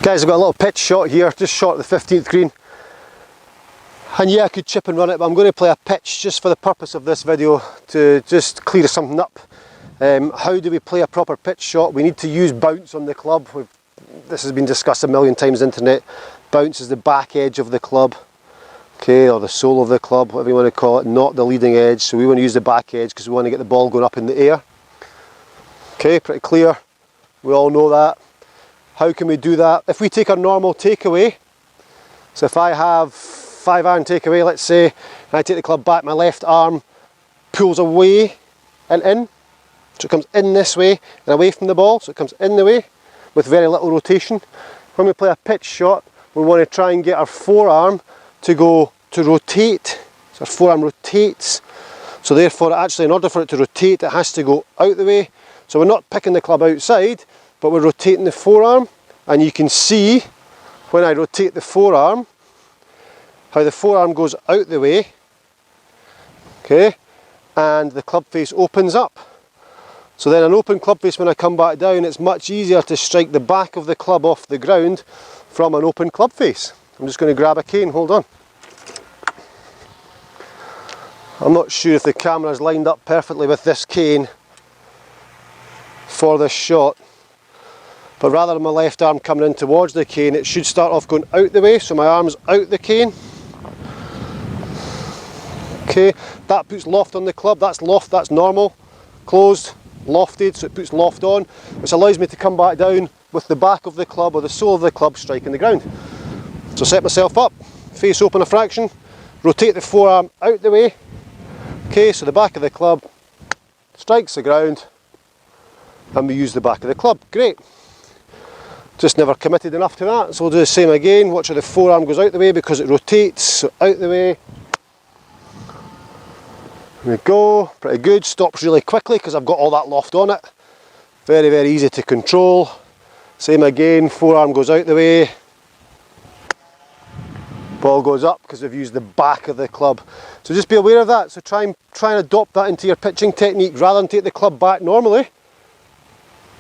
Guys, I've got a little pitch shot here, just short of the 15th green. And yeah, I could chip and run it, but I'm going to play a pitch just for the purpose of this video to just clear something up. How do we play a proper pitch shot? We need to use bounce on the club. This has been discussed a million times on the internet. Bounce is the back edge of the club, okay, or the sole of the club, whatever you want to call it, not the leading edge. So we want to use the back edge because we want to get the ball going up in the air. Okay, pretty clear. We all know that. How can we do that? If we take our normal takeaway, so if I have 5-iron takeaway, let's say, and I take the club back, my left arm pulls away and in, so it comes in this way and away from the ball, so it comes in the way with very little rotation. When we play a pitch shot, we want to try and get our forearm to rotate, so our forearm rotates, so therefore actually in order for it to rotate it has to go out the way, so we're not picking the club outside, but we're rotating the forearm, and you can see when I rotate the forearm how the forearm goes out the way, okay, and the club face opens up. So then an open club face, when I come back down, it's much easier to strike the back of the club off the ground from an open club face. I'm just going to grab a cane, hold on. I'm not sure if the camera's lined up perfectly with this cane for this shot, but rather than my left arm coming in towards the cane, it should start off going out the way, so my arm's out the cane. Okay, that puts loft on the club, that's loft, that's normal, closed, lofted, so it puts loft on, which allows me to come back down with the back of the club or the sole of the club striking the ground. So set myself up, face open a fraction, rotate the forearm out the way, okay, so the back of the club strikes the ground, and we use the back of the club, great. Just never committed enough to that, so we'll do the same again. Watch how the forearm goes out the way because it rotates, so out the way. There we go, pretty good. Stops really quickly because I've got all that loft on it. Very, very easy to control. Same again, forearm goes out the way. Ball goes up because we've used the back of the club. So just be aware of that. So try and adopt that into your pitching technique rather than take the club back normally.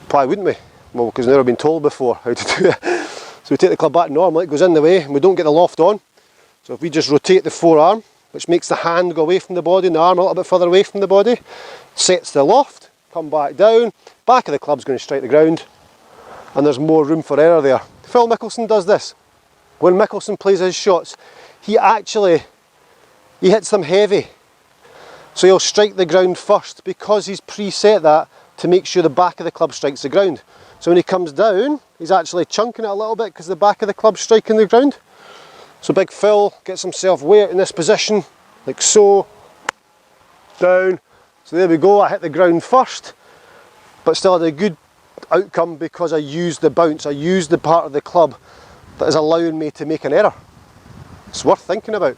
Why wouldn't we? Well, because we've never been told before how to do it. So we take the club back normally, it goes in the way, and we don't get the loft on. So if we just rotate the forearm, which makes the hand go away from the body and the arm a little bit further away from the body, sets the loft, come back down, back of the club's going to strike the ground, and there's more room for error there. Phil Mickelson does this. When Mickelson plays his shots, he hits them heavy. So he'll strike the ground first because he's preset that to make sure the back of the club strikes the ground. So when he comes down, he's actually chunking it a little bit because the back of the club's striking the ground. So Big Phil gets himself way out in this position, like so, down. So there we go, I hit the ground first, but still had a good outcome because I used the bounce, I used the part of the club that is allowing me to make an error. It's worth thinking about.